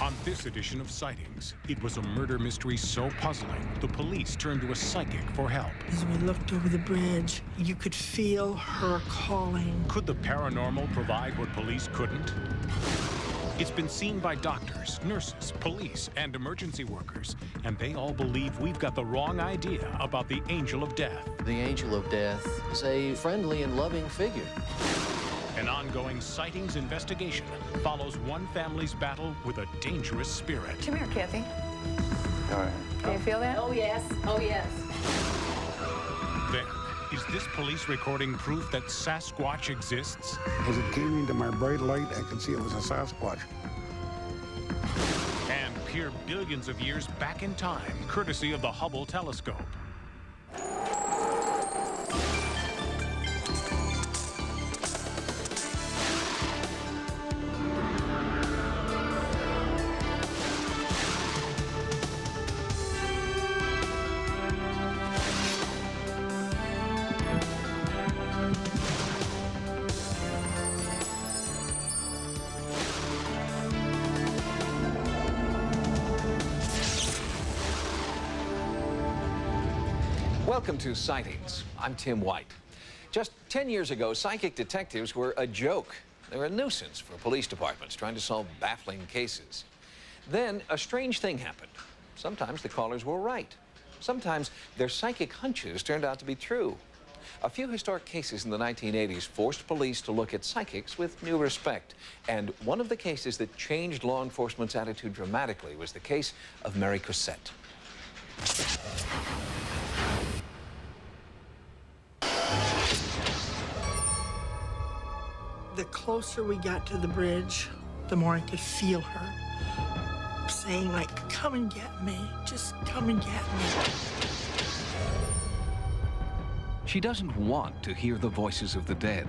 On this edition of Sightings, it was a murder mystery so puzzling, the police turned to a psychic for help. As we looked over the bridge, you could feel her calling. Could the paranormal provide what police couldn't? It's been seen by doctors, nurses, police, and emergency workers, and they all believe we've got the wrong idea about the Angel of Death. The Angel of Death is a friendly and loving figure. An ongoing Sightings investigation follows one family's battle with a dangerous spirit. Come here, Kathy. All right. Can you feel that? Oh, yes. Oh, yes. Then, is this police recording proof that Sasquatch exists? As it came into my bright light, I could see it was a Sasquatch. And peer billions of years back in time, courtesy of the Hubble telescope. Welcome to Sightings. I'm Tim White. Just 10 years ago, psychic detectives were a joke. They were a nuisance for police departments trying to solve baffling cases. Then a strange thing happened. Sometimes the callers were right. Sometimes their psychic hunches turned out to be true. A few historic cases in the 1980s forced police to look at psychics with new respect. And one of the cases that changed law enforcement's attitude dramatically was the case of Mary Cosette. The closer we got to the bridge, the more I could feel her saying, like, come and get me, just come and get me. She doesn't want to hear the voices of the dead.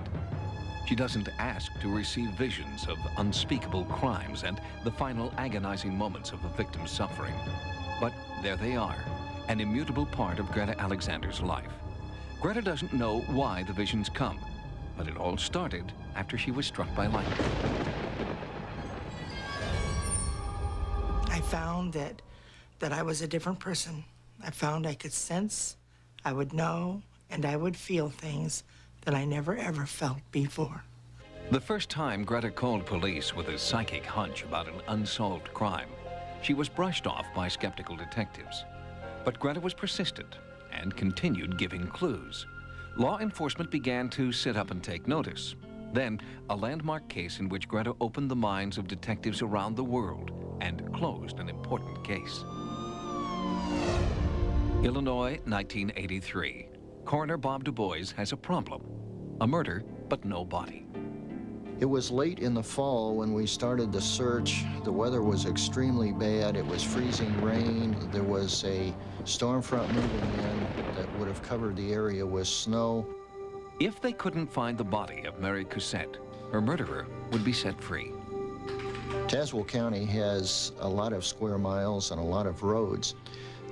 She doesn't ask to receive visions of unspeakable crimes and the final agonizing moments of a victim's suffering. But there they are, an immutable part of Greta Alexander's life. Greta doesn't know why the visions come, but it all started after she was struck by lightning. I found that I was a different person. I found I could sense, I would know, and I would feel things that I never ever felt before. The first time Greta called police with a psychic hunch about an unsolved crime, she was brushed off by skeptical detectives. But Greta was persistent and continued giving clues. Law enforcement began to sit up and take notice. Then, a landmark case in which Greta opened the minds of detectives around the world and closed an important case. Illinois, 1983. Coroner Bob Du Bois has a problem. A murder, but no body. It was late in the fall when we started the search. The weather was extremely bad. It was freezing rain. There was a storm front moving in that would have covered the area with snow. If they couldn't find the body of Mary Cosette, her murderer would be set free. Tazewell County has a lot of square miles and a lot of roads.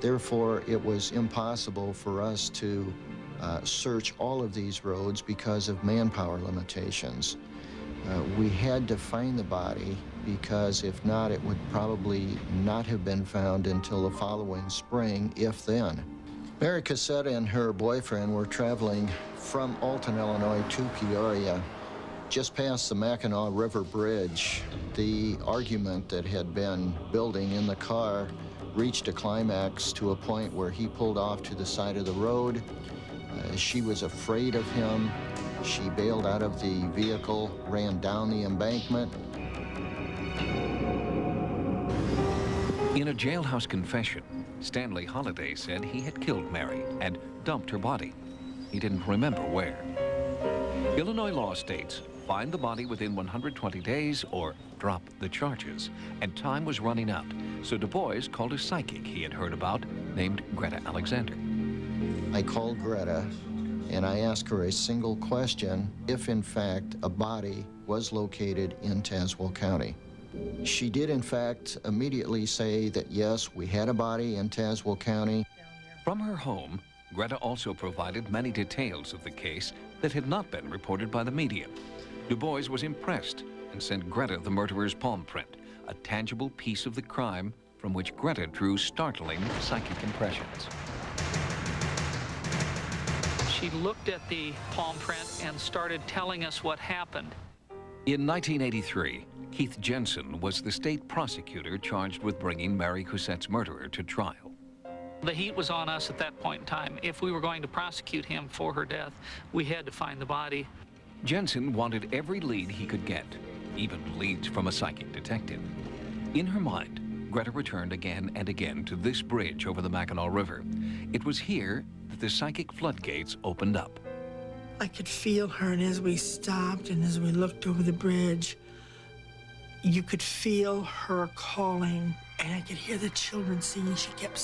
Therefore, it was impossible for us to search all of these roads because of manpower limitations. We had to find the body because if not, it would probably not have been found until the following spring, if then. Mary Cosette and her boyfriend were traveling from Alton, Illinois to Peoria. Just past the Mackinac River Bridge, the argument that had been building in the car reached a climax to a point where he pulled off to the side of the road. She was afraid of him. She bailed out of the vehicle, ran down the embankment. In a jailhouse confession, Stanley Holliday said he had killed Mary and dumped her body. He didn't remember where. Illinois law states, find the body within 120 days or drop the charges. And time was running out, so Du Bois called a psychic he had heard about named Greta Alexander. I called Greta and I asked her a single question, if in fact a body was located in Tazewell County. She did in fact immediately say that yes, we had a body in Tazewell County. From her home, Greta also provided many details of the case that had not been reported by the media. Du Bois was impressed and sent Greta the murderer's palm print, a tangible piece of the crime from which Greta drew startling psychic impressions. She looked at the palm print and started telling us what happened. In 1983, Keith Jensen was the state prosecutor charged with bringing Mary Cosette's murderer to trial. The heat was on us at that point in time. If we were going to prosecute him for her death, we had to find the body. Jensen wanted every lead he could get, even leads from a psychic detective. In her mind, Greta returned again and again to this bridge over the Mackinac River. It was here that the psychic floodgates opened up. I could feel her, and as we stopped and as we looked over the bridge, you could feel her calling, and I could hear the children singing. She kept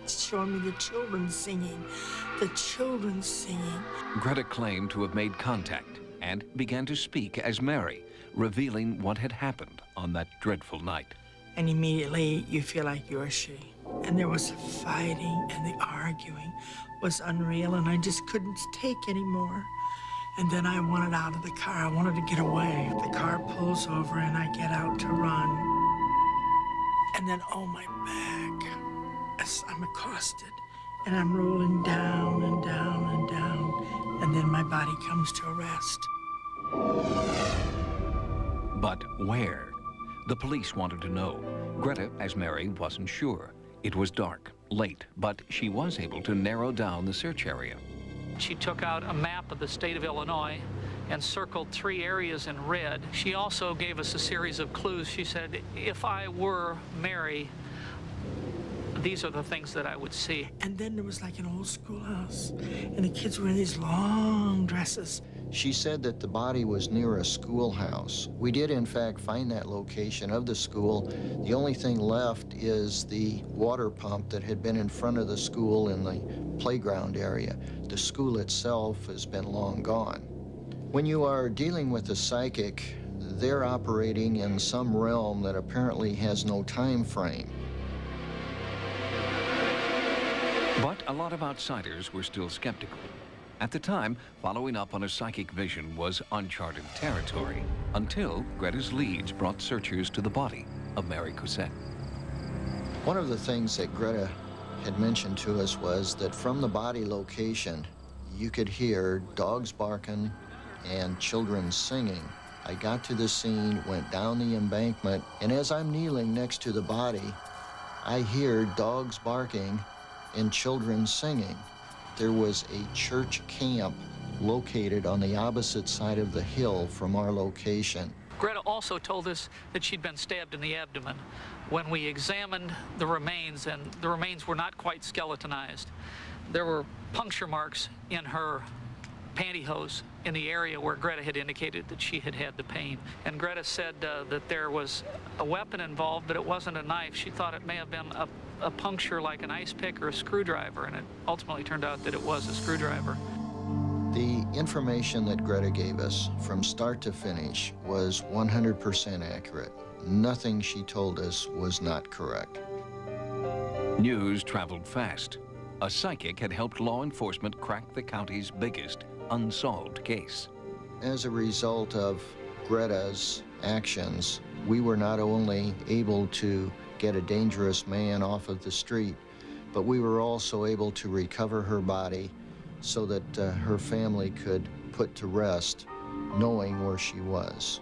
showing me the children singing, the children singing. Greta claimed to have made contact and began to speak as Mary, revealing what had happened on that dreadful night. And immediately you feel like you're she. And there was fighting, and the arguing was unreal, and I just couldn't take anymore. And then I wanted out of the car. I wanted to get away. The car pulls over, and I get out to run. And then, oh, my back, as I'm accosted, and I'm rolling down and down and down, and then my body comes to a rest. But where? The police wanted to know. Greta, as Mary, wasn't sure. It was dark, late, but she was able to narrow down the search area. She took out a map of the state of Illinois and circled 3 areas in red. She also gave us a series of clues. She said, if I were Mary, these are the things that I would see. And then there was like an old schoolhouse, and the kids were in these long dresses. She said that the body was near a schoolhouse. We did, in fact, find that location of the school. The only thing left is the water pump that had been in front of the school in the playground area. The school itself has been long gone. When you are dealing with a psychic, they're operating in some realm that apparently has no time frame. But a lot of outsiders were still skeptical. At the time, following up on a psychic vision was uncharted territory, until Greta's leads brought searchers to the body of Mary Cosette. One of the things that Greta had mentioned to us was that from the body location, you could hear dogs barking and children singing. I got to the scene, went down the embankment, and as I'm kneeling next to the body, I hear dogs barking and children singing. There was a church camp located on the opposite side of the hill from our location. Greta also told us that she'd been stabbed in the abdomen. When we examined the remains, and the remains were not quite skeletonized, there were puncture marks in her pantyhose in the area where Greta had indicated that she had had the pain. And Greta said that there was a weapon involved, but it wasn't a knife. She thought it may have been a puncture like an ice pick or a screwdriver, and it ultimately turned out that it was a screwdriver. The information that Greta gave us from start to finish was 100% accurate. Nothing she told us was not correct. News traveled fast. A psychic had helped law enforcement crack the county's biggest unsolved case. As a result of Greta's actions, we were not only able to get a dangerous man off of the street, but we were also able to recover her body so that her family could put to rest knowing where she was.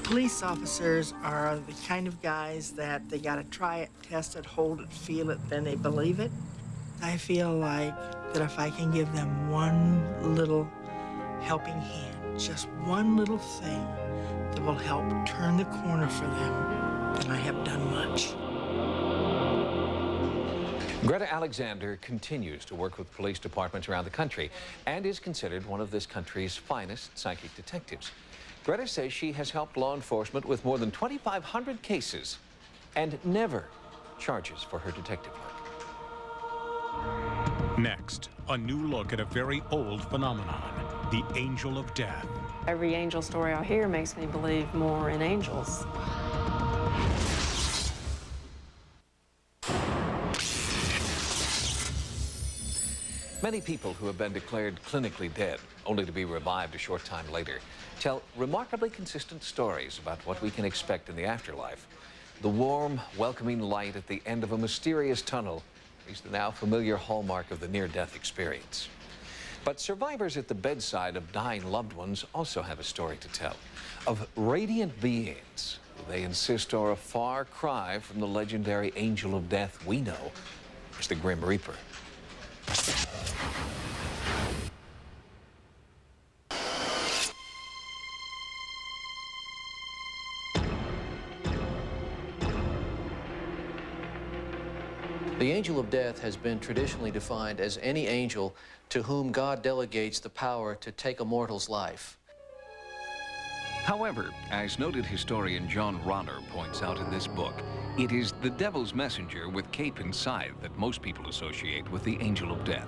Police officers are the kind of guys that they gotta try it, test it, hold it, feel it, then they believe it. I feel like that if I can give them one little helping hand, just one little thing that will help turn the corner for them, then I have done much. Greta Alexander continues to work with police departments around the country and is considered one of this country's finest psychic detectives. Greta says she has helped law enforcement with more than 2,500 cases and never charges for her detective work. Next, a new look at a very old phenomenon, the angel of death. Every angel story I hear makes me believe more in angels. Many people who have been declared clinically dead, only to be revived a short time later, tell remarkably consistent stories about what we can expect in the afterlife. The warm, welcoming light at the end of a mysterious tunnel is the now familiar hallmark of the near-death experience. But survivors at the bedside of dying loved ones also have a story to tell, of radiant beings who they insist are a far cry from the legendary angel of death we know as the Grim Reaper. The angel of death has been traditionally defined as any angel to whom God delegates the power to take a mortal's life. However, as noted historian John Ronner points out in this book, it is the devil's messenger with cape and scythe that most people associate with the angel of death.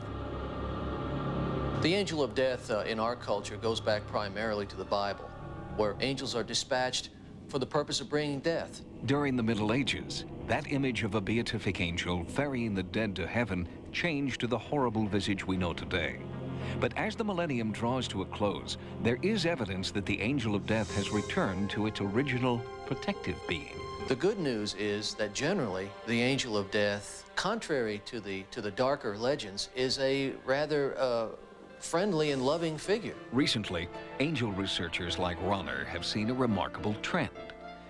The angel of death in our culture goes back primarily to the Bible, where angels are dispatched for the purpose of bringing death. During the Middle Ages, that image of a beatific angel ferrying the dead to heaven changed to the horrible visage we know today. But as the millennium draws to a close, there is evidence that the angel of death has returned to its original protective being. The good news is that generally the angel of death, contrary to the darker legends, is a rather friendly and loving figure. Recently, angel researchers like Ronner have seen a remarkable trend.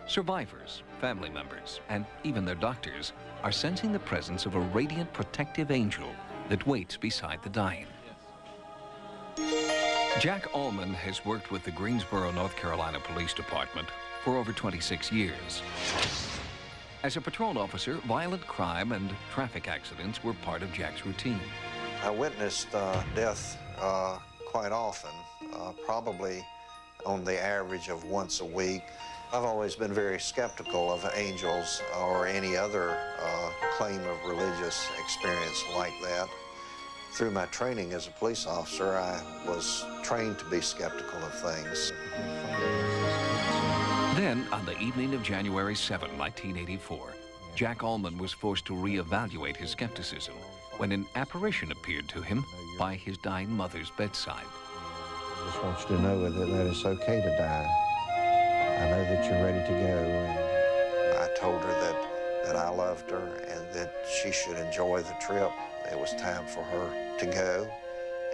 Survivors, family members, and even their doctors are sensing the presence of a radiant protective angel that waits beside the dying. Jack Allman has worked with the Greensboro, North Carolina Police Department for over 26 years. As a patrol officer, violent crime and traffic accidents were part of Jack's routine. I witnessed death quite often, probably on the average of once a week. I've always been very skeptical of angels or any other claim of religious experience like that. Through my training as a police officer, I was trained to be skeptical of things. Then, on the evening of January 7, 1984, Jack Allman was forced to reevaluate his skepticism when an apparition appeared to him by his dying mother's bedside. I just want you to know that it's okay to die. I know that you're ready to go. And I told her that I loved her and that she should enjoy the trip. It was time for her to go,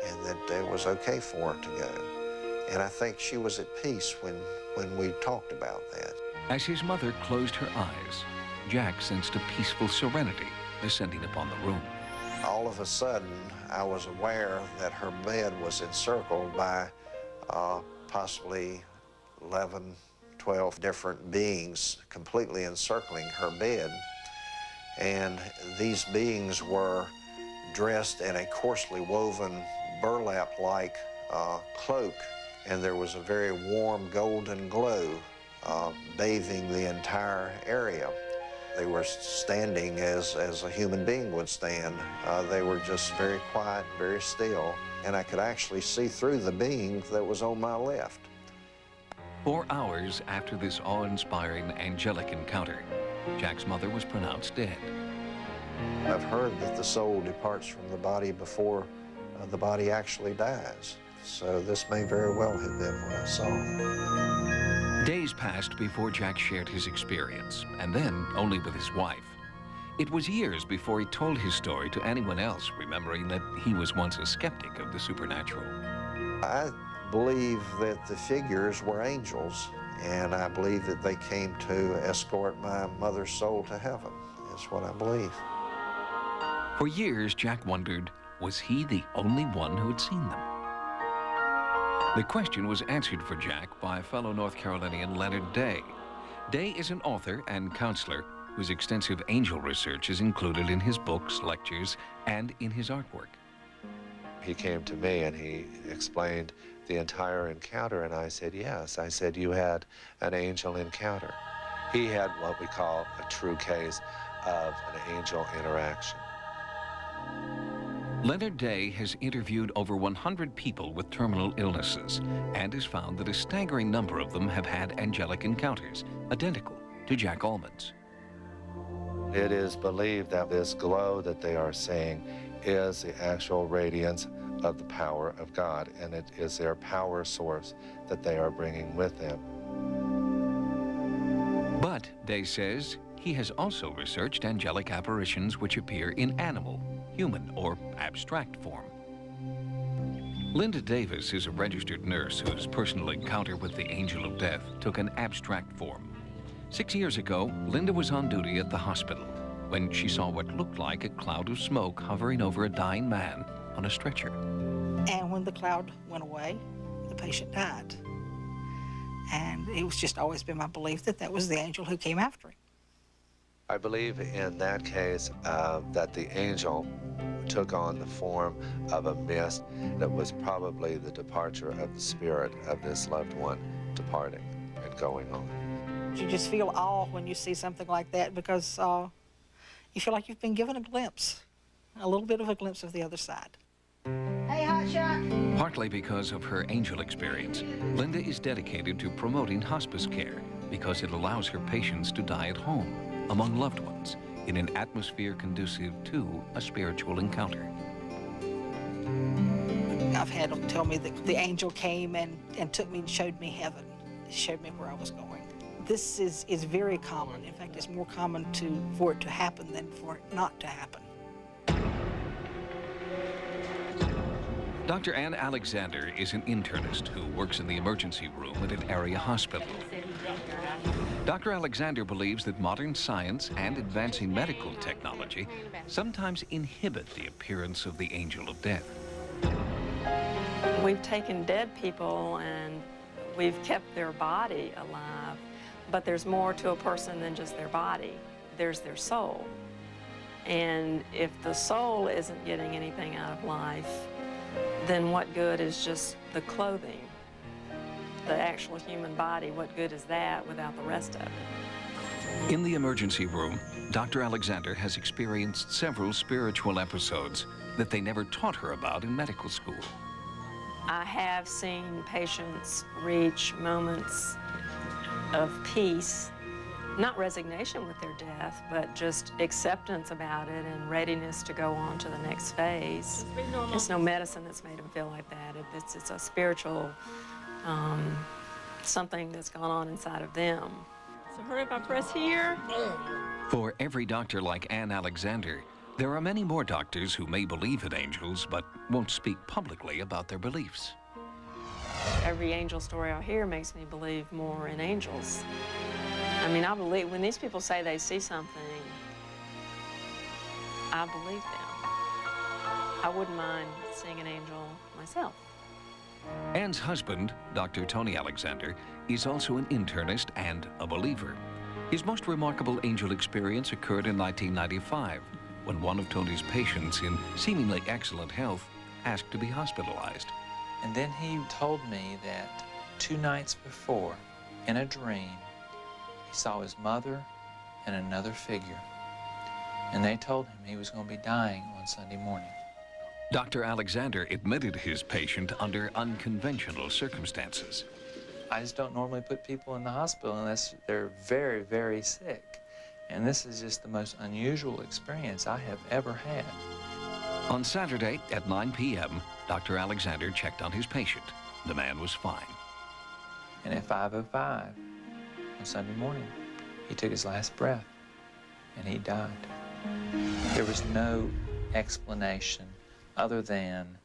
and that it was okay for her to go. And I think she was at peace when we talked about that. As his mother closed her eyes, Jack sensed a peaceful serenity descending upon the room. All of a sudden, I was aware that her bed was encircled by possibly 11, 12 different beings completely encircling her bed. And these beings were dressed in a coarsely woven burlap-like cloak, and there was a very warm golden glow bathing the entire area. They were standing as a human being would stand. They were just very quiet, very still, and I could actually see through the being that was on my left. 4 hours after this awe-inspiring angelic encounter, Jack's mother was pronounced dead. I've heard that the soul departs from the body before the body actually dies. So this may very well have been what I saw. Days passed before Jack shared his experience, and then only with his wife. It was years before he told his story to anyone else, remembering that he was once a skeptic of the supernatural. I believe that the figures were angels, and I believe that they came to escort my mother's soul to heaven. That's what I believe. For years, Jack wondered, was he the only one who had seen them? The question was answered for Jack by fellow North Carolinian Leonard Day. Day is an author and counselor whose extensive angel research is included in his books, lectures, and in his artwork. He came to me and he explained the entire encounter, and I said, yes. I said, you had an angel encounter. He had what we call a true case of an angel interaction. Leonard Day has interviewed over 100 people with terminal illnesses and has found that a staggering number of them have had angelic encounters, identical to Jack Allman's. It is believed that this glow that they are seeing is the actual radiance of the power of God, and it is their power source that they are bringing with them. But, Day says, he has also researched angelic apparitions which appear in animal, human, or abstract form. Linda Davis is a registered nurse whose personal encounter with the angel of death took an abstract form. 6 years ago, Linda was on duty at the hospital when she saw what looked like a cloud of smoke hovering over a dying man on a stretcher. And when the cloud went away, the patient died. And it was just always been my belief that that was the angel who came after him. I believe in that case that the angel took on the form of a mist that was probably the departure of the spirit of this loved one departing and going on. You just feel awe when you see something like that because you feel like you've been given a glimpse, a little bit of a glimpse of the other side. Hey, hotshot. Partly because of her angel experience, Linda is dedicated to promoting hospice care because it allows her patients to die at home, among loved ones, in an atmosphere conducive to a spiritual encounter. I've had them tell me that the angel came and took me and showed me heaven, showed me where I was going. This is very common. In fact, it's more common for it to happen than for it not to happen. Dr. Ann Alexander is an internist who works in the emergency room at an area hospital. Dr. Alexander believes that modern science and advancing medical technology sometimes inhibit the appearance of the angel of death. We've taken dead people and we've kept their body alive, but there's more to a person than just their body. There's their soul. And if the soul isn't getting anything out of life, then what good is just the clothing? The actual human body, what good is that without the rest of it? In the emergency room, Dr. Alexander has experienced several spiritual episodes that they never taught her about in medical school. I have seen patients reach moments of peace, not resignation with their death, but just acceptance about it and readiness to go on to the next phase. It's no medicine that's made them feel like that. It's a spiritual something that's gone on inside of them. So hurry up, I press here. For every doctor like Ann Alexander, there are many more doctors who may believe in angels but won't speak publicly about their beliefs. Every angel story I hear makes me believe more in angels. I mean, I believe, when these people say they see something, I believe them. I wouldn't mind seeing an angel myself. Ann's husband, Dr. Tony Alexander, is also an internist and a believer. His most remarkable angel experience occurred in 1995, when one of Tony's patients in seemingly excellent health asked to be hospitalized. And then he told me that 2 nights before, in a dream, he saw his mother and another figure. And they told him he was going to be dying on Sunday morning. Dr. Alexander admitted his patient under unconventional circumstances. I just don't normally put people in the hospital unless they're very, very sick. And this is just the most unusual experience I have ever had. On Saturday at 9 p.m., Dr. Alexander checked on his patient. The man was fine. And at 5:05 on Sunday morning, he took his last breath and he died. There was no explanation other than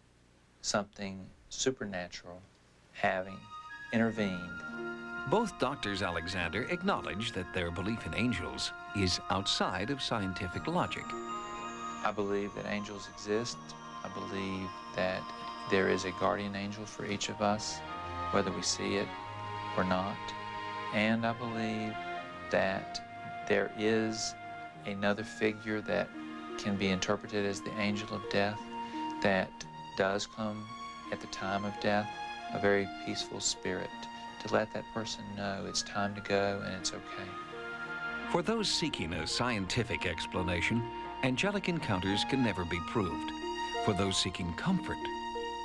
something supernatural having intervened. Both doctors Alexander acknowledge that their belief in angels is outside of scientific logic. I believe that angels exist. I believe that there is a guardian angel for each of us, whether we see it or not. And I believe that there is another figure that can be interpreted as the angel of death that does come at the time of death, a very peaceful spirit, to let that person know it's time to go and it's okay. For those seeking a scientific explanation, angelic encounters can never be proved. For those seeking comfort,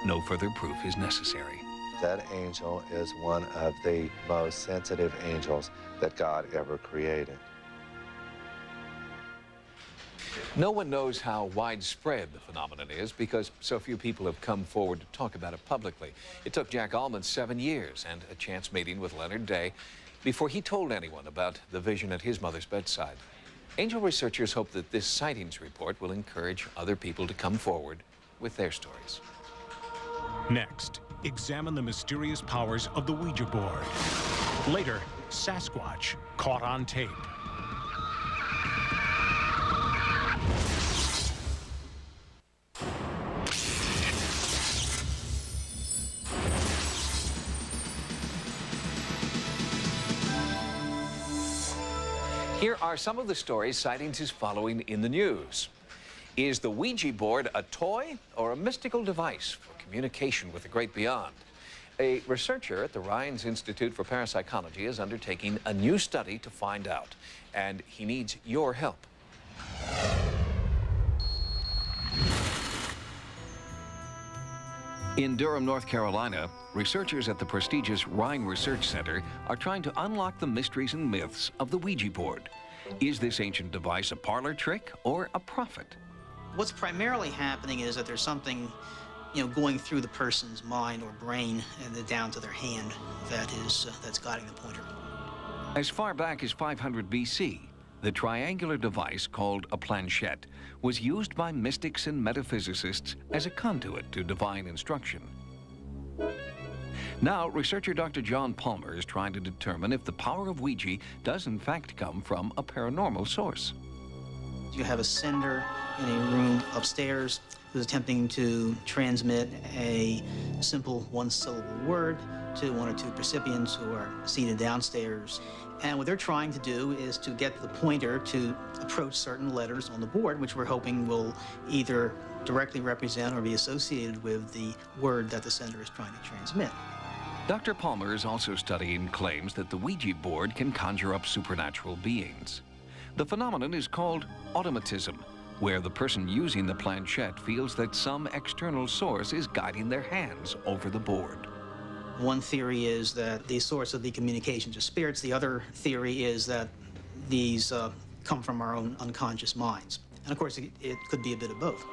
no further proof is necessary. That angel is one of the most sensitive angels that God ever created. No one knows how widespread the phenomenon is because so few people have come forward to talk about it publicly. It took Jack Allman 7 years and a chance meeting with Leonard Day before he told anyone about the vision at his mother's bedside. Angel researchers hope that this sightings report will encourage other people to come forward with their stories. Next, examine the mysterious powers of the Ouija board. Later, Sasquatch caught on tape. Here are some of the stories Sightings is following in the news. Is the Ouija board a toy or a mystical device for communication with the great beyond? A researcher at the Rhines Institute for Parapsychology is undertaking a new study to find out, and he needs your help. In Durham, North Carolina, researchers at the prestigious Rhine Research Center are trying to unlock the mysteries and myths of the Ouija board. Is this ancient device a parlor trick or a prophet? What's primarily happening is that there's something, going through the person's mind or brain and then down to their hand that's guiding the pointer. As far back as 500 BC, the triangular device called a planchette was used by mystics and metaphysicists as a conduit to divine instruction. Now, researcher Dr. John Palmer is trying to determine if the power of Ouija does in fact come from a paranormal source. You have a sender in a room upstairs who's attempting to transmit a simple one-syllable word to one or two recipients who are seated downstairs. And what they're trying to do is to get the pointer to approach certain letters on the board, which we're hoping will either directly represent or be associated with the word that the sender is trying to transmit. Dr. Palmer is also studying claims that the Ouija board can conjure up supernatural beings. The phenomenon is called automatism, where the person using the planchette feels that some external source is guiding their hands over the board. One theory is that the source of the communications are spirits. The other theory is that these come from our own unconscious minds. And of course, it could be a bit of both.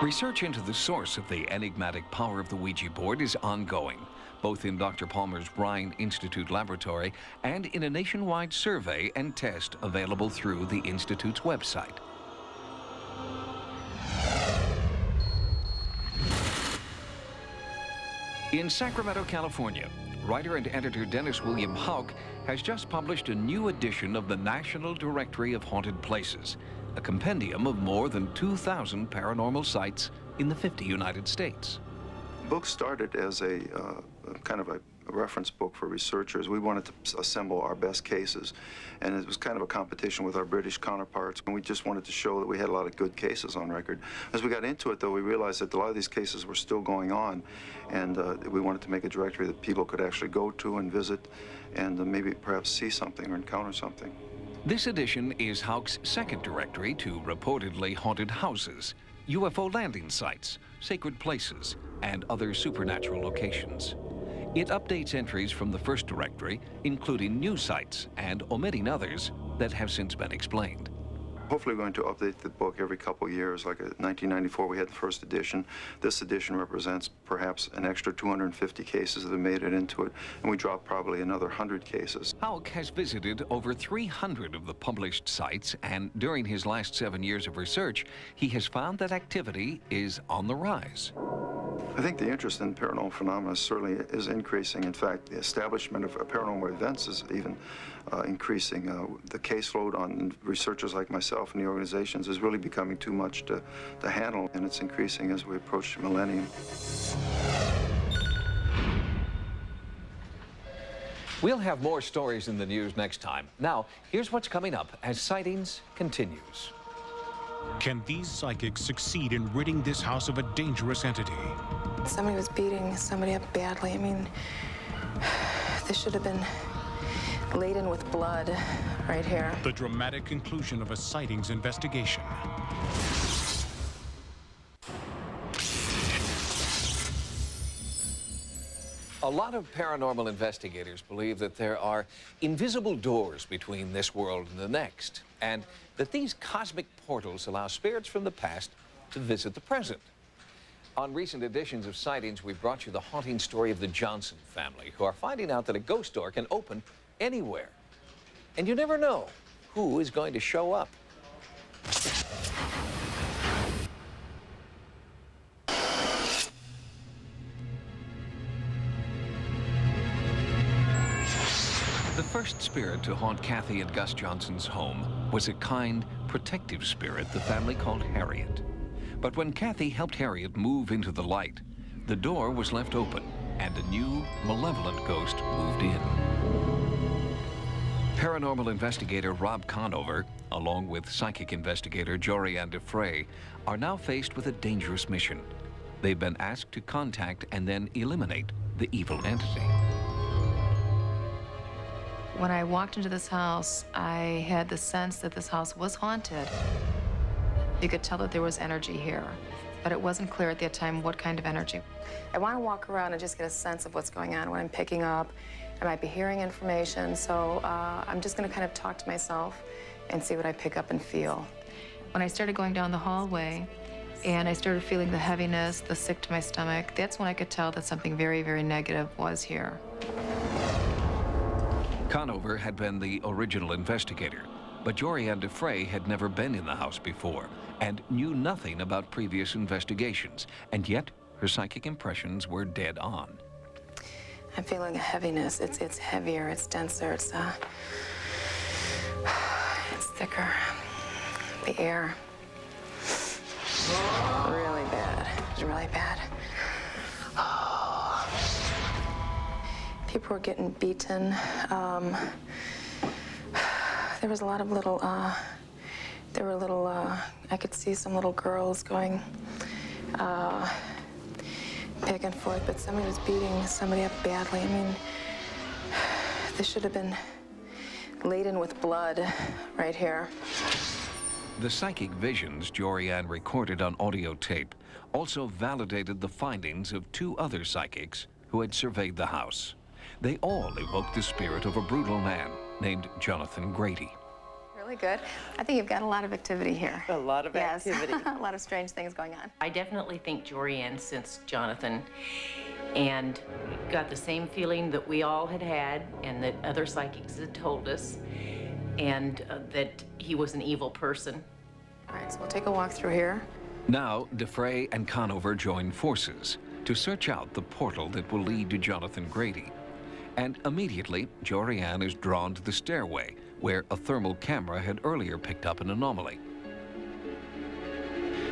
Research into the source of the enigmatic power of the Ouija board is ongoing, both in Dr. Palmer's Rhine Institute laboratory and in a nationwide survey and test available through the Institute's website. In Sacramento, California, writer and editor Dennis William Houck has just published a new edition of the National Directory of Haunted Places, a compendium of more than 2,000 paranormal sites in the 50 United States. The book started as a kind of a reference book for researchers. We wanted to assemble our best cases, and it was kind of a competition with our British counterparts, and we just wanted to show that we had a lot of good cases on record. As we got into it, though, we realized that a lot of these cases were still going on, and we wanted to make a directory that people could actually go to and visit and maybe perhaps see something or encounter something. This edition is Houck's second directory to reportedly haunted houses, UFO landing sites, sacred places, and other supernatural locations. It updates entries from the first directory, including new sites and omitting others that have since been explained. Hopefully we're going to update the book every couple of years. Like in 1994, we had the first edition. This edition represents perhaps an extra 250 cases that have made it into it, and we dropped probably another 100 cases. Houck has visited over 300 of the published sites, and during his last 7 years of research, he has found that activity is on the rise. I think the interest in paranormal phenomena certainly is increasing. In fact, the establishment of paranormal events is even increasing. The caseload on researchers like myself and the organizations is really becoming too much to handle, and it's increasing as we approach the millennium. We'll have more stories in the news next time. Now, here's what's coming up as Sightings continues. Can these psychics succeed in ridding this house of a dangerous entity? Somebody was beating somebody up badly. I mean, this should have been laden with blood right here. The dramatic conclusion of a Sightings investigation. A lot of paranormal investigators believe that there are invisible doors between this world and the next, and that these cosmic portals allow spirits from the past to visit the present. On recent editions of Sightings, we brought you the haunting story of the Johnson family, who are finding out that a ghost door can open anywhere. And you never know who is going to show up. The first spirit to haunt Kathy and Gus Johnson's home was a kind, protective spirit the family called Harriet. But when Kathy helped Harriet move into the light, the door was left open and a new, malevolent ghost moved in. Paranormal investigator Rob Conover, along with psychic investigator Jorianne DeFrey, are now faced with a dangerous mission. They've been asked to contact and then eliminate the evil entity. When I walked into this house, I had the sense that this house was haunted. You could tell that there was energy here, but it wasn't clear at that time what kind of energy. I want to walk around and just get a sense of what's going on, what I'm picking up. I might be hearing information, so I'm just going to kind of talk to myself and see what I pick up and feel. When I started going down the hallway and I started feeling the heaviness, the sick to my stomach, that's when I could tell that something very, very negative was here. Conover had been the original investigator, but Jorianne DeFrey had never been in the house before and knew nothing about previous investigations, and yet her psychic impressions were dead on. I'm feeling a heaviness. It's heavier, it's denser, it's thicker. The air. Really bad. It's really bad. People were getting beaten. There was a lot of little, I could see some little girls going back and forth, but somebody was beating somebody up badly. I mean, this should have been laden with blood right here. The psychic visions Jorianne recorded on audio tape also validated the findings of two other psychics who had surveyed the house. They all evoked the spirit of a brutal man named Jonathan Grady. Really good. I think you've got a lot of activity here. A lot of activity. A lot of strange things going on. I definitely think Jorianne sensed Jonathan and got the same feeling that we all had had and that other psychics had told us, and that he was an evil person. All right, so we'll take a walk through here. Now, DeFrey and Conover join forces to search out the portal that will lead to Jonathan Grady. And immediately, Jorianne is drawn to the stairway, where a thermal camera had earlier picked up an anomaly.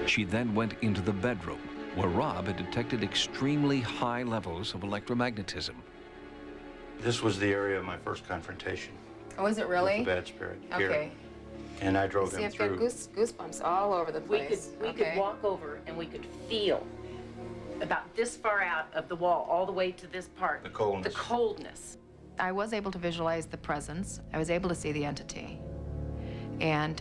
She then went into the bedroom, where Rob had detected extremely high levels of electromagnetism. This was the area of my first confrontation. Oh, is it really? With the bad spirit. Okay. Here. And I drove him I've through. got goosebumps all over the place. We could walk over and we could feel about this far out of the wall, all the way to this part. The coldness. The coldness. I was able to visualize the presence. I was able to see the entity. And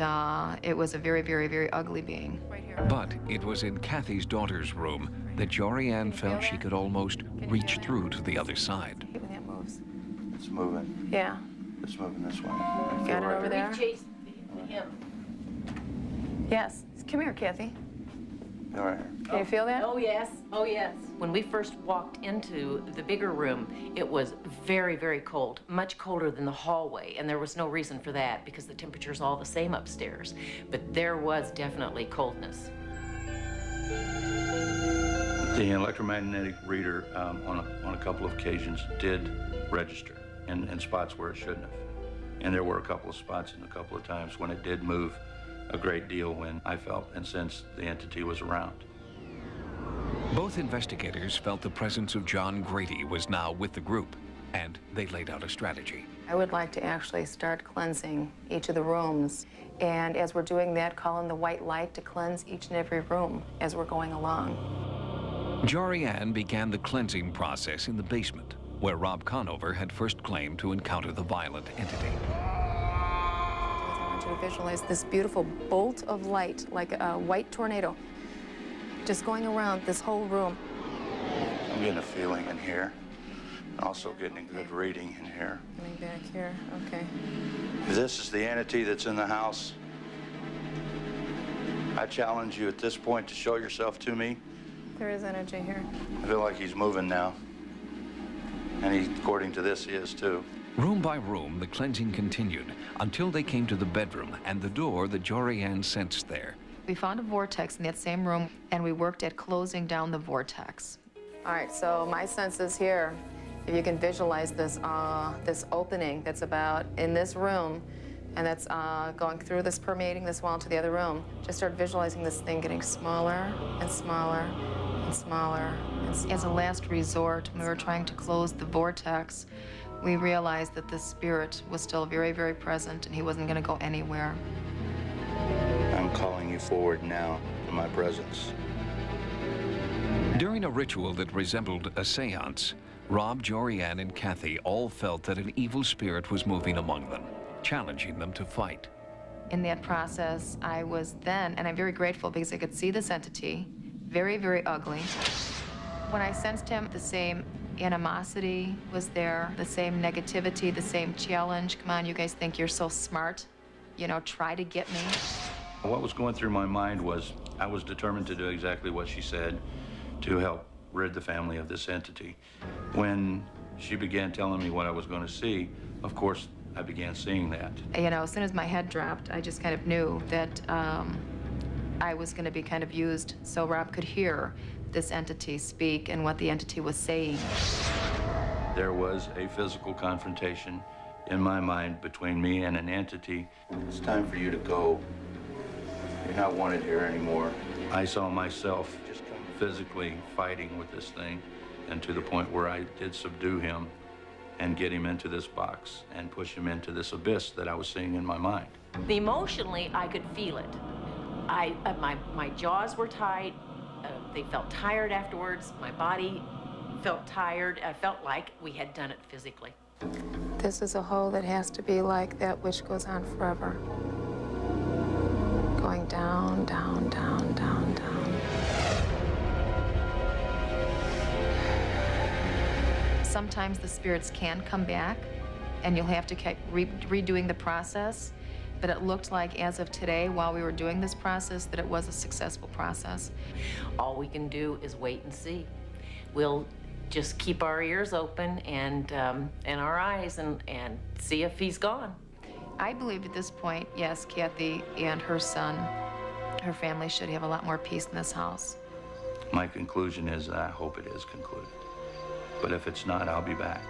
it was a very, very, very ugly being. Right here. But it was in Kathy's daughter's room that Jorianne felt she could almost reach through to the other side. When that moves. It's moving. Yeah. It's moving this way. Got it over there? We chased him. Yes. Come here, Kathy. All right. Can you feel that? Oh, yes. Oh, yes. When we first walked into the bigger room, it was very, very cold, much colder than the hallway, and there was no reason for that because the temperature's all the same upstairs. But there was definitely coldness. The electromagnetic reader on a couple of occasions did register in spots where it shouldn't have. And there were a couple of spots and a couple of times when it did move a great deal when I felt and sensed the entity was around. Both investigators felt the presence of John Grady was now with the group, and they laid out a strategy. I would like to actually start cleansing each of the rooms. And as we're doing that, call in the white light to cleanse each and every room as we're going along. Jorianne began the cleansing process in the basement, where Rob Conover had first claimed to encounter the violent entity. I want you to visualize this beautiful bolt of light, like a white tornado, just going around this whole room. I'm getting a feeling in here. Also getting a good reading in here. Coming back here, okay. If this is the entity that's in the house, I challenge you at this point to show yourself to me. There is energy here. I feel like he's moving now. And he, according to this, he is too. Room by room, the cleansing continued until they came to the bedroom and the door that Jorianne sensed there. We found a vortex in that same room, and we worked at closing down the vortex. All right, so my sense is here. If you can visualize this, this opening that's about in this room, and that's going through this, permeating this wall into the other room. Just start visualizing this thing getting smaller and smaller and smaller. And as a last resort, when we were trying to close the vortex, we realized that the spirit was still very, very present, and he wasn't going to go anywhere. I'm calling you forward now to my presence. During a ritual that resembled a seance, Rob, Jorianne, and Kathy all felt that an evil spirit was moving among them, challenging them to fight. In that process, I was then, and I'm very grateful because I could see this entity, very, very ugly. When I sensed him, the same animosity was there, the same negativity, the same challenge. Come on, you guys think you're so smart. You know, try to get me. What was going through my mind was I was determined to do exactly what she said to help rid the family of this entity. When she began telling me what I was going to see, of course, I began seeing that. You know, as soon as my head dropped, I just kind of knew that I was going to be kind of used so Rob could hear this entity speak and what the entity was saying. There was a physical confrontation in my mind between me and an entity. It's time for you to go. You're not wanted here anymore. I saw myself just physically fighting with this thing, and to the point where I did subdue him and get him into this box and push him into this abyss that I was seeing in my mind. Emotionally, I could feel it. My jaws were tight. They felt tired afterwards. My body felt tired. I felt like we had done it physically. This is a hole that has to be like that which goes on forever. Going down, down, down, down, down. Sometimes the spirits can come back, and you'll have to keep redoing the process. But it looked like, as of today, while we were doing this process, that it was a successful process. All we can do is wait and see. We'll just keep our ears open and our eyes and see if he's gone. I believe at this point, yes, Kathy and her son, her family should have a lot more peace in this house. My conclusion is that I hope it is concluded. But if it's not, I'll be back.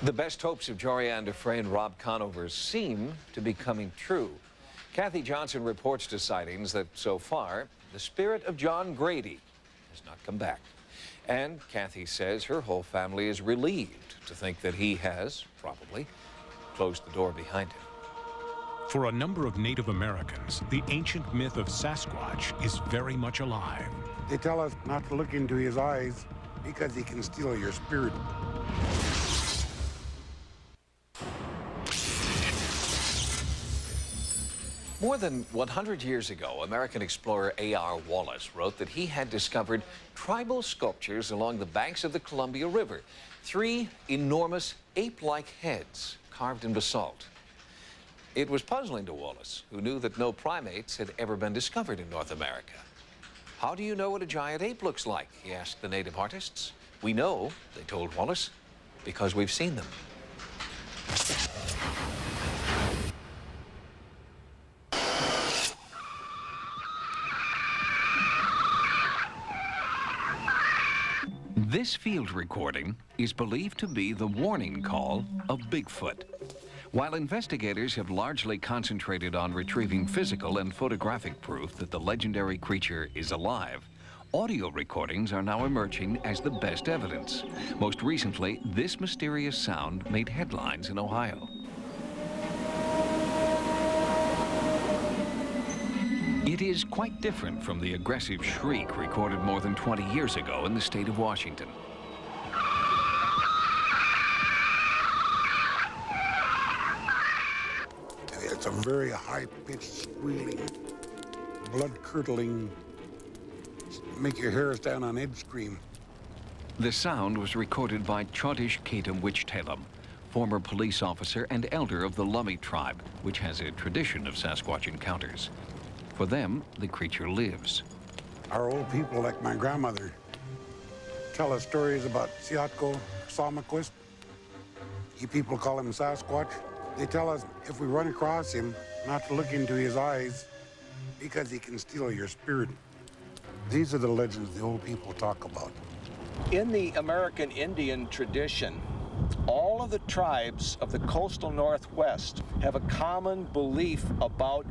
The best hopes of Jorianne Dufresne and Rob Conover seem to be coming true. Kathy Johnson reports to Sightings that so far, the spirit of John Grady has not come back. And Kathy says her whole family is relieved to think that he has, probably, closed the door behind him. For a number of Native Americans, the ancient myth of Sasquatch is very much alive. They tell us not to look into his eyes because he can steal your spirit. More than 100 years ago, American explorer A.R. Wallace wrote that he had discovered tribal sculptures along the banks of the Columbia River. 3 enormous ape-like heads carved in basalt. It was puzzling to Wallace, who knew that no primates had ever been discovered in North America. How do you know what a giant ape looks like? He asked the native artists. We know, they told Wallace, because we've seen them. This field recording is believed to be the warning call of Bigfoot. While investigators have largely concentrated on retrieving physical and photographic proof that the legendary creature is alive, audio recordings are now emerging as the best evidence. Most recently, this mysterious sound made headlines in Ohio. It is quite different from the aggressive shriek recorded more than 20 years ago in the state of Washington. It's a very high-pitched squealing, blood-curdling, make your hair stand on edge scream. The sound was recorded by Chodish Katam Wichtelum, former police officer and elder of the Lummi tribe, which has a tradition of Sasquatch encounters. For them, the creature lives. Our old people, like my grandmother, tell us stories about Siatko Salmaquist. You people call him Sasquatch. They tell us if we run across him, not to look into his eyes because he can steal your spirit. These are the legends the old people talk about. In the American Indian tradition, all of the tribes of the coastal Northwest have a common belief about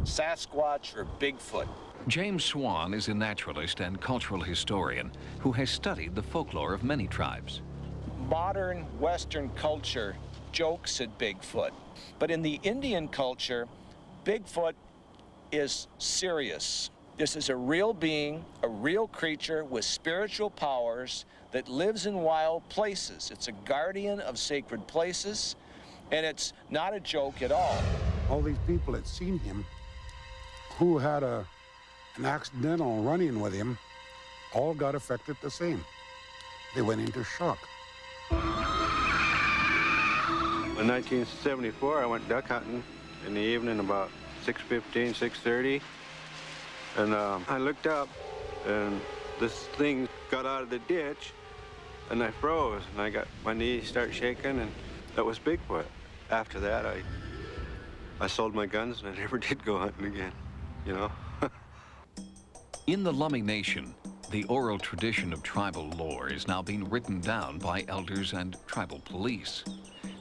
Sasquatch or Bigfoot. James Swan is a naturalist and cultural historian who has studied the folklore of many tribes. Modern Western culture jokes at Bigfoot, but in the Indian culture, Bigfoot is serious. This is a real being, a real creature with spiritual powers that lives in wild places. It's a guardian of sacred places, and it's not a joke at all. All these people that seen him, who had an accidental run-in with him, all got affected the same. They went into shock. In 1974, I went duck hunting in the evening about 6:15, 6:30. And I looked up, and this thing got out of the ditch, and I froze, and I got my knees start shaking, and that was Bigfoot. After that, I sold my guns, and I never did go hunting again, you know? In the Lummi Nation, the oral tradition of tribal lore is now being written down by elders and tribal police.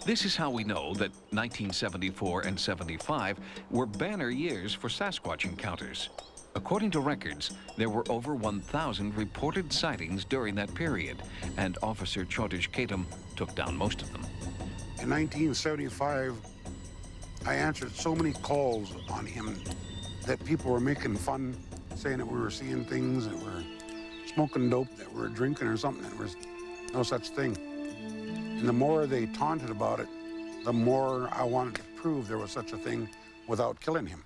This is how we know that 1974 and 75 were banner years for Sasquatch encounters. According to records, there were over 1,000 reported sightings during that period, and Officer Chodish Katam took down most of them. In 1975, I answered so many calls on him that people were making fun, saying that we were seeing things, that we're smoking dope, that we're drinking or something. There was no such thing. And the more they taunted about it, the more I wanted to prove there was such a thing without killing him.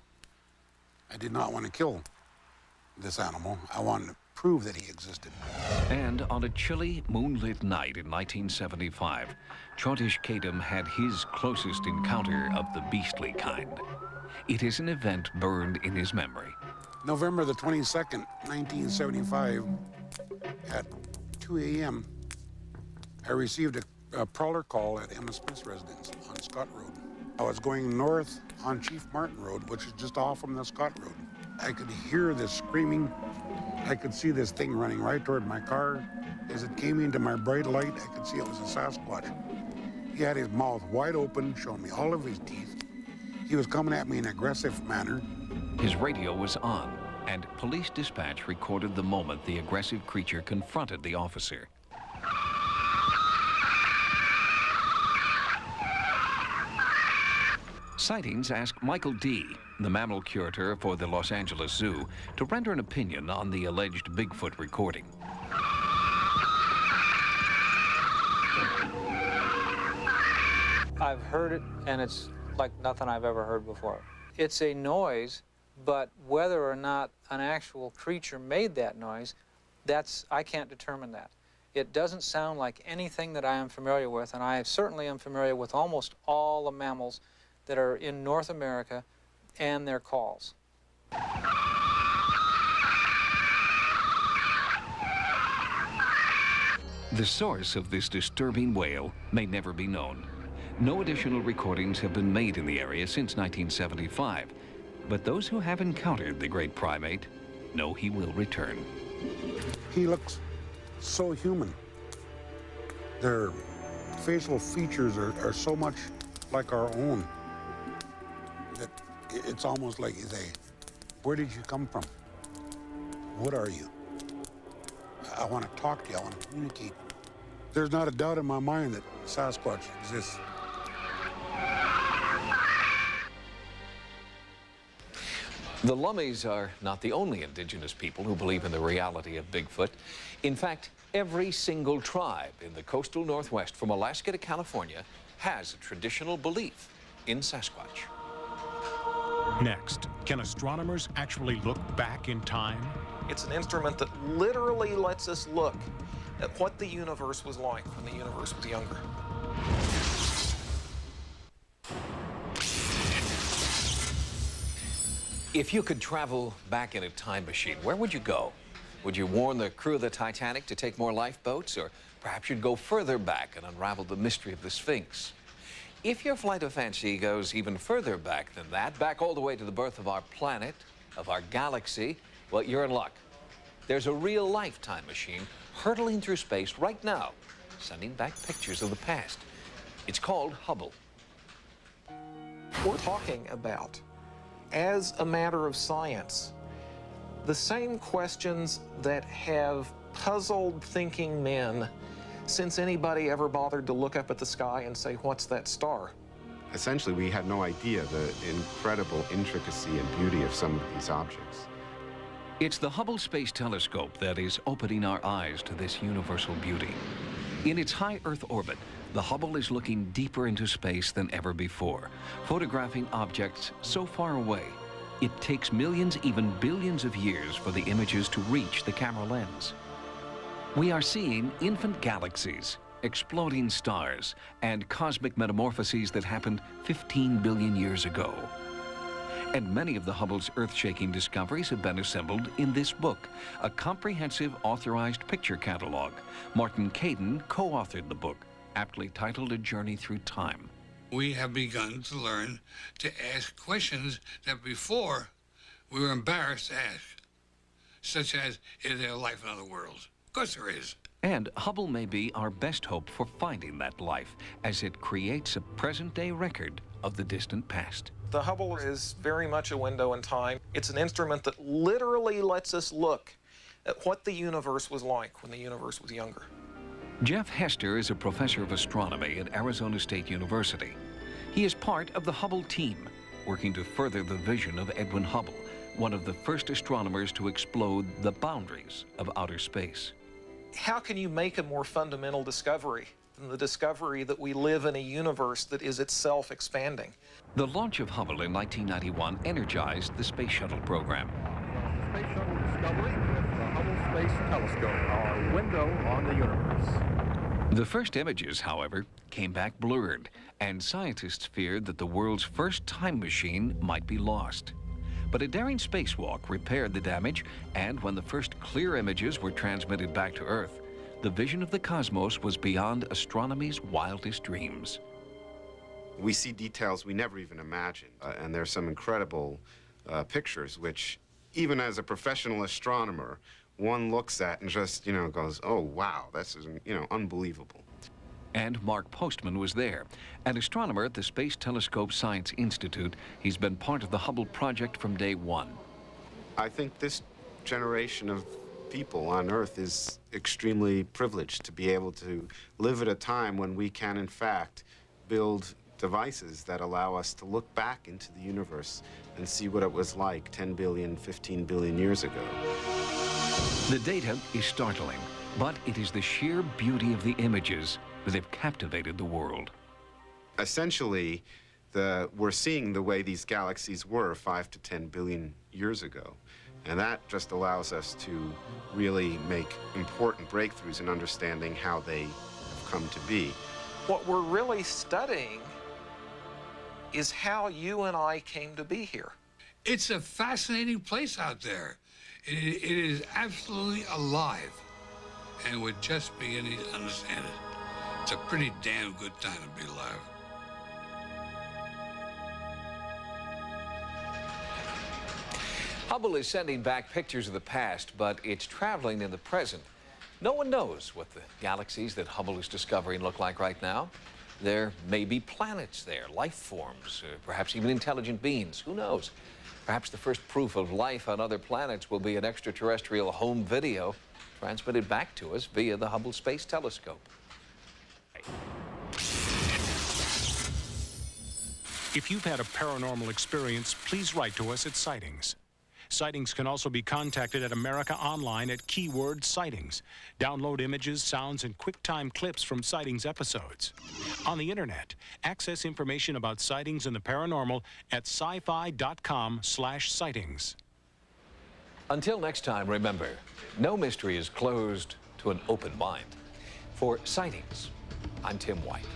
I did not want to kill this animal. I wanted to prove that he existed. And on a chilly, moonlit night in 1975, Chodish Katam had his closest encounter of the beastly kind. It is an event burned in his memory. November the 22nd, 1975, at 2 a.m., I received a prowler call at Emma Smith's residence on Scott Road. I was going north on Chief Martin Road, which is just off from the Scott Road. I could hear this screaming. I could see this thing running right toward my car. As it came into my bright light, I could see it was a Sasquatch. He had his mouth wide open, showing me all of his teeth. He was coming at me in an aggressive manner. His radio was on, and police dispatch recorded the moment the aggressive creature confronted the officer. Sightings asked Michael D., the mammal curator for the Los Angeles Zoo, to render an opinion on the alleged Bigfoot recording. I've heard it, and it's like nothing I've ever heard before. It's a noise, but whether or not an actual creature made that noise, I can't determine that. It doesn't sound like anything that I am familiar with, and I certainly am familiar with almost all the mammals that are in North America and their calls. The source of this disturbing wail may never be known. No additional recordings have been made in the area since 1975, but those who have encountered the great primate know he will return. He looks so human. Their facial features are so much like our own that it's almost like you say, where did you come from? What are you? I want to talk to you. I want to communicate. There's not a doubt in my mind that Sasquatch exists. The Lummis are not the only indigenous people who believe in the reality of Bigfoot. In fact, every single tribe in the coastal Northwest, from Alaska to California, has a traditional belief in Sasquatch. Next, can astronomers actually look back in time? It's an instrument that literally lets us look at what the universe was like when the universe was younger. If you could travel back in a time machine, where would you go? Would you warn the crew of the Titanic to take more lifeboats, or perhaps you'd go further back and unravel the mystery of the Sphinx? If your flight of fancy goes even further back than that, back all the way to the birth of our planet, of our galaxy, well, you're in luck. There's a real lifetime machine hurtling through space right now, sending back pictures of the past. It's called Hubble. We're talking about, as a matter of science, the same questions that have puzzled thinking men since anybody ever bothered to look up at the sky and say, what's that star? Essentially, we had no idea the incredible intricacy and beauty of some of these objects. It's the Hubble Space Telescope that is opening our eyes to this universal beauty. In its high Earth orbit, the Hubble is looking deeper into space than ever before, photographing objects so far away, it takes millions, even billions of years for the images to reach the camera lens. We are seeing infant galaxies, exploding stars, and cosmic metamorphoses that happened 15 billion years ago. And many of the Hubble's earth-shaking discoveries have been assembled in this book, a comprehensive authorized picture catalog. Martin Caden co-authored the book, aptly titled A Journey Through Time. We have begun to learn to ask questions that before we were embarrassed to ask, such as, is there life in other worlds? Of course there is. And Hubble may be our best hope for finding that life, as it creates a present-day record of the distant past. The Hubble is very much a window in time. It's an instrument that literally lets us look at what the universe was like when the universe was younger. Jeff Hester is a professor of astronomy at Arizona State University. He is part of the Hubble team, working to further the vision of Edwin Hubble, one of the first astronomers to explode the boundaries of outer space. How can you make a more fundamental discovery than the discovery that we live in a universe that is itself expanding? The launch of Hubble in 1991 energized the Space Shuttle program. Space Shuttle Discovery with the Hubble Space Telescope, our window on the universe. The first images, however, came back blurred, and scientists feared that the world's first time machine might be lost. But a daring spacewalk repaired the damage, and when the first clear images were transmitted back to Earth, the vision of the cosmos was beyond astronomy's wildest dreams. We see details we never even imagined, and there's some incredible pictures which, even as a professional astronomer, one looks at and just, goes, oh, wow, this is, unbelievable. And Mark Postman was there. An astronomer at the Space Telescope Science Institute, he's been part of the Hubble project from day one. I think this generation of people on Earth is extremely privileged to be able to live at a time when we can, in fact, build devices that allow us to look back into the universe and see what it was like 10 billion, 15 billion years ago. The data is startling, but it is the sheer beauty of the images that have captivated the world. Essentially, we're seeing the way these galaxies were 5 to 10 billion years ago. And that just allows us to really make important breakthroughs in understanding how they have come to be. What we're really studying is how you and I came to be here. It's a fascinating place out there. It is absolutely alive, and we're just beginning to understand it. It's a pretty damn good time to be alive. Hubble is sending back pictures of the past, but it's traveling in the present. No one knows what the galaxies that Hubble is discovering look like right now. There may be planets there, life forms, perhaps even intelligent beings. Who knows? Perhaps the first proof of life on other planets will be an extraterrestrial home video transmitted back to us via the Hubble Space Telescope. If you've had a paranormal experience, please write to us at Sightings. Sightings can also be contacted at America Online at keyword Sightings. Download images, sounds, and QuickTime clips from Sightings episodes. On the internet, access information about sightings and the paranormal at sci-fi.com/sightings. Until next time, remember, no mystery is closed to an open mind. For Sightings, I'm Tim White.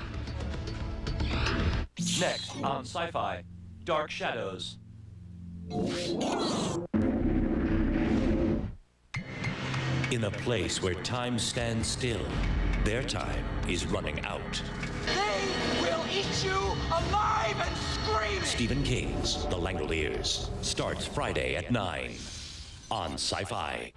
Next on Sci-Fi, Dark Shadows. In a place where time stands still, their time is running out. They will eat you alive and screaming! Stephen King's The Langoliers starts Friday at 9 on Sci-Fi.